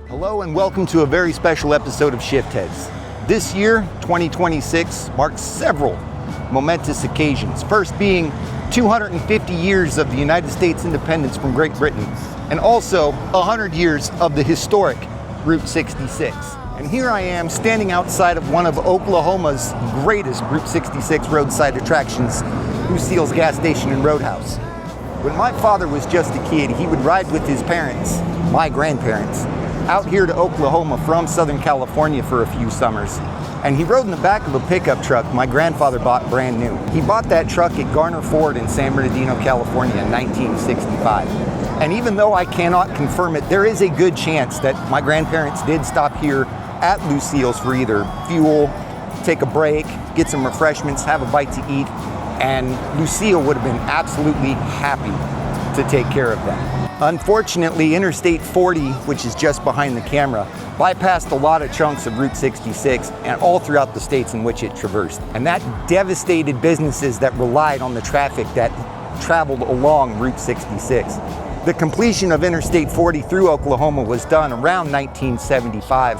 Hello and welcome to a very special episode of Shift Heads. This year, 2026, marks several momentous occasions. First being 250 years of the United States independence from Great Britain, and also 100 years of the historic Route 66. And here I am standing outside of one of Oklahoma's greatest Route 66 roadside attractions, Lucille's gas station and roadhouse. When my father was just a kid, he would ride with his parents, my grandparents, out here to Oklahoma from Southern California for a few summers. And he rode in the back of a pickup truck my grandfather bought brand new. He bought that truck at Garner Ford in San Bernardino, California in 1965. And even though I cannot confirm it, there is a good chance that my grandparents did stop here at Lucille's for either fuel, take a break, get some refreshments, have a bite to eat, and Lucille would have been absolutely happy to take care of them. Unfortunately, Interstate 40, which is just behind the camera, bypassed a lot of chunks of Route 66 and all throughout the states in which it traversed. And that devastated businesses that relied on the traffic that traveled along Route 66. The completion of Interstate 40 through Oklahoma was done around 1975,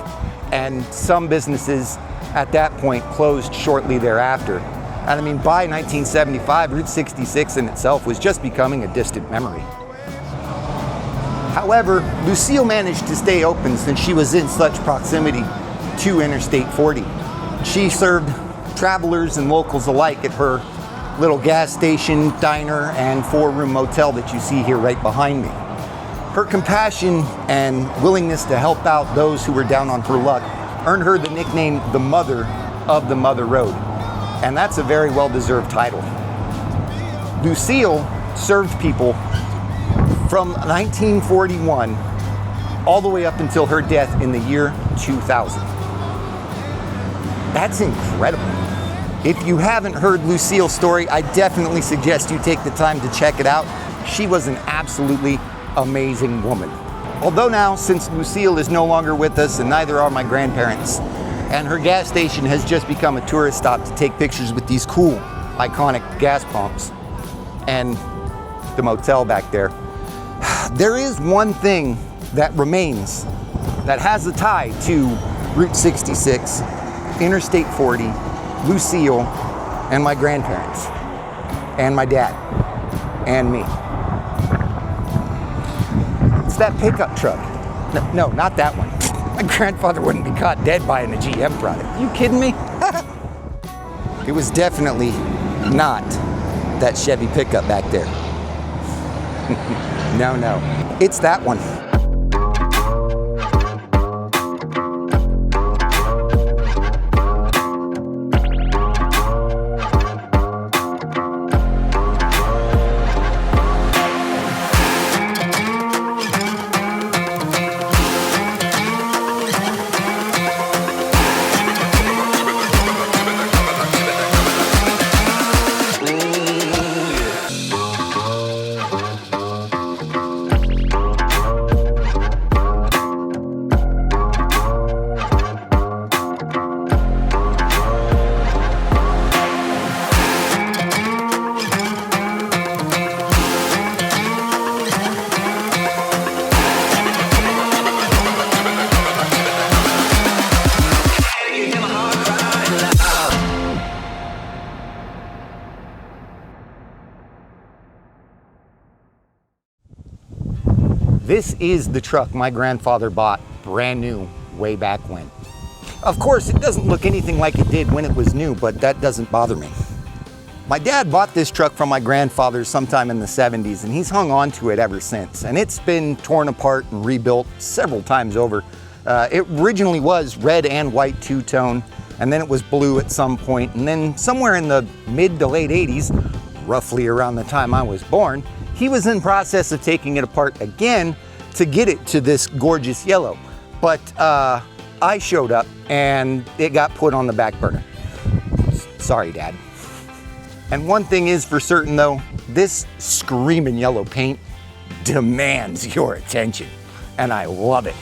and some businesses at that point closed shortly thereafter. And I mean, by 1975, Route 66 in itself was just becoming a distant memory. However, Lucille managed to stay open since she was in such proximity to Interstate 40. She served travelers and locals alike at her little gas station, diner, and four-room motel that you see here right behind me. Her compassion and willingness to help out those who were down on her luck earned her the nickname the Mother of the Mother Road. And that's a very well-deserved title. Lucille served people from 1941 all the way up until her death in the year 2000. That's incredible. If you haven't heard Lucille's story, I definitely suggest you take the time to check it out. She was an absolutely amazing woman. Although now, since Lucille is no longer with us and neither are my grandparents, and her gas station has just become a tourist stop to take pictures with these cool, iconic gas pumps and the motel back there, there is one thing that remains that has a tie to Route 66, Interstate 40, Lucille, and my grandparents, and my dad, and me. It's that pickup truck. No, not that one. My grandfather wouldn't be caught dead buying a GM product. You kidding me? It was definitely not that Chevy pickup back there. No, it's that one. This is the truck my grandfather bought brand new way back when. Of course, it doesn't look anything like it did when it was new, but that doesn't bother me. My dad bought this truck from my grandfather sometime in the 70s, and he's hung on to it ever since. And it's been torn apart and rebuilt several times over. It originally was red and white two-tone, and then it was blue at some point, and then somewhere in the mid to late 80s, roughly around the time I was born, he was in process of taking it apart again to get it to this gorgeous yellow. But I showed up and it got put on the back burner. Sorry, Dad. And one thing is for certain though, this screaming yellow paint demands your attention, and I love it.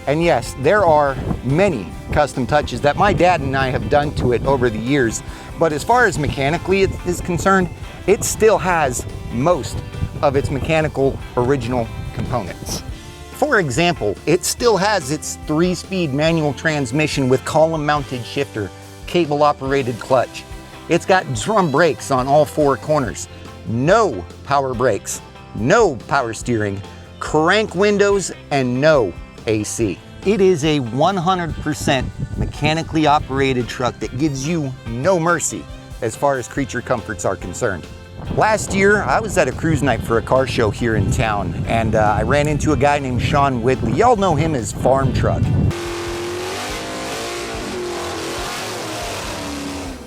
And yes, there are many custom touches that my dad and I have done to it over the years, but as far as mechanically it is concerned, it still has most of its mechanical original components. For example, it still has its 3-speed manual transmission with column-mounted shifter, cable-operated clutch. It's got drum brakes on all 4 corners, no power brakes, no power steering, crank windows, and no AC. It is a 100% mechanically operated truck that gives you no mercy as far as creature comforts are concerned. Last year, I was at a cruise night for a car show here in town, and I ran into a guy named Sean Whitley. Y'all know him as Farm Truck.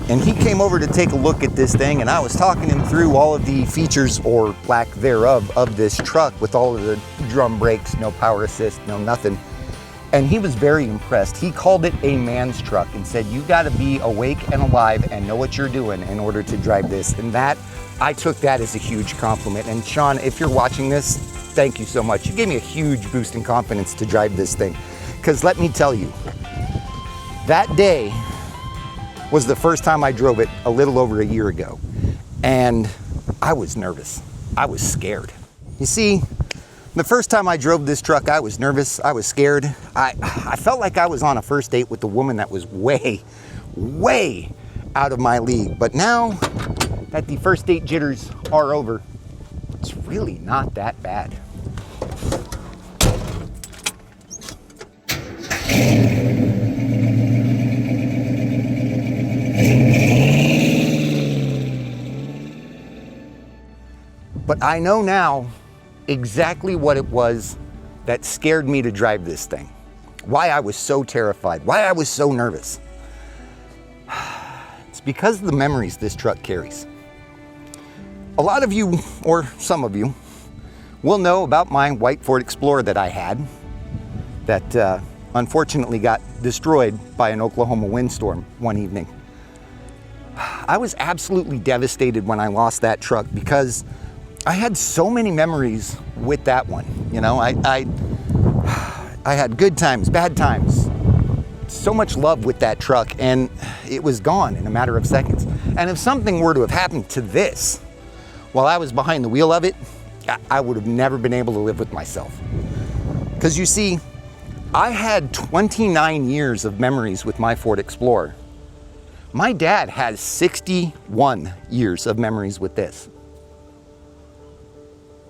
And he came over to take a look at this thing, and I was talking him through all of the features, or lack thereof, of this truck with all of the drum brakes, no power assist, no nothing. And he was very impressed. He called it a man's truck and said, you gotta be awake and alive and know what you're doing in order to drive this. And that, I took that as a huge compliment. And Sean, if you're watching this, thank you so much. You gave me a huge boost in confidence to drive this thing. Because let me tell you, that day was the first time I drove it a little over a year ago. And I was nervous. I was scared. You see, the first time I drove this truck, I was nervous, I was scared. I felt like I was on a first date with a woman that was way, way out of my league. But now that the first date jitters are over, it's really not that bad. But I know now exactly what it was that scared me to drive this thing. Why I was so terrified, why I was so nervous. It's because of the memories this truck carries. A lot of you, or some of you, will know about my white Ford Explorer that I had that unfortunately got destroyed by an Oklahoma windstorm one evening. I was absolutely devastated when I lost that truck because I had so many memories with that one. You know, I had good times, bad times, so much love with that truck, and it was gone in a matter of seconds. And if something were to have happened to this while I was behind the wheel of it, I would have never been able to live with myself. Because you see, I had 29 years of memories with my Ford Explorer. My dad has 61 years of memories with this.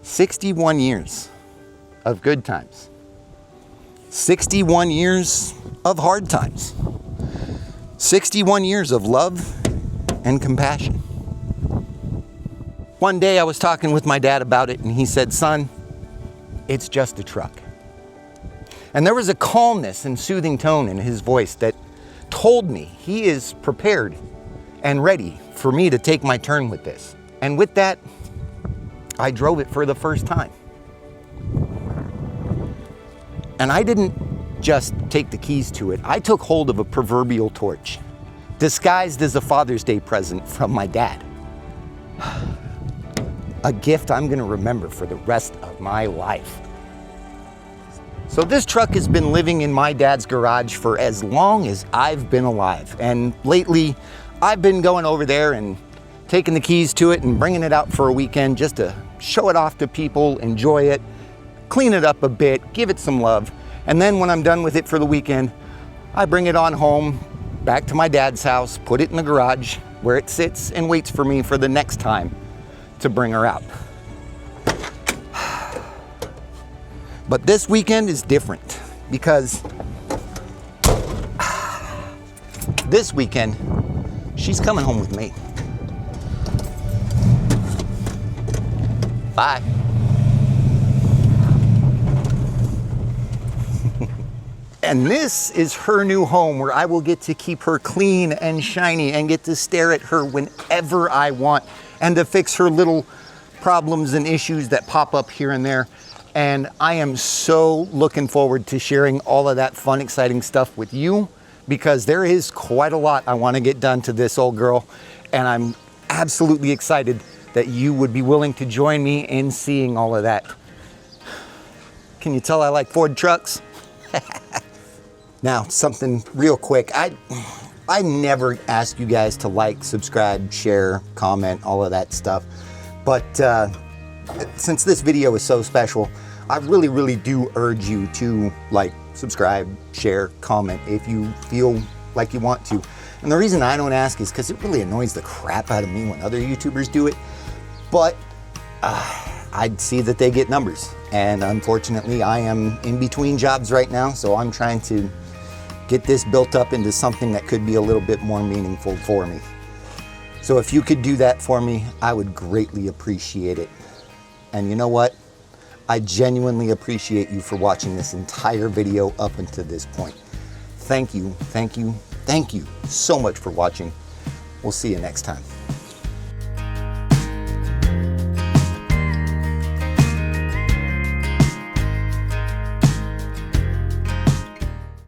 61 years of good times. 61 years of hard times. 61 years of love and compassion. One day I was talking with my dad about it, and he said, son, it's just a truck. And there was a calmness and soothing tone in his voice that told me he is prepared and ready for me to take my turn with this. And with that, I drove it for the first time. And I didn't just take the keys to it. I took hold of a proverbial torch, disguised as a Father's Day present from my dad. A gift I'm gonna remember for the rest of my life. So this truck has been living in my dad's garage for as long as I've been alive. And lately, I've been going over there and taking the keys to it and bringing it out for a weekend just to show it off to people, enjoy it, clean it up a bit, give it some love. And then when I'm done with it for the weekend, I bring it on home, back to my dad's house, put it in the garage where it sits and waits for me for the next time to bring her out. But this weekend is different because this weekend, she's coming home with me. Bye. And this is her new home where I will get to keep her clean and shiny and get to stare at her whenever I want and to fix her little problems and issues that pop up here and there. And I am so looking forward to sharing all of that fun, exciting stuff with you because there is quite a lot I want to get done to this old girl. And I'm absolutely excited that you would be willing to join me in seeing all of that. Can you tell I like Ford trucks? Now, something real quick. I never ask you guys to like, subscribe, share, comment, all of that stuff. But since this video is so special, I really, really do urge you to like, subscribe, share, comment if you feel like you want to. And the reason I don't ask is because it really annoys the crap out of me when other YouTubers do it. But I'd see that they get numbers. And unfortunately, I am in between jobs right now, so I'm trying to get this built up into something that could be a little bit more meaningful for me. So if you could do that for me, I would greatly appreciate it. And you know what? I genuinely appreciate you for watching this entire video up until this point. Thank you, thank you, thank you so much for watching. We'll see you next time.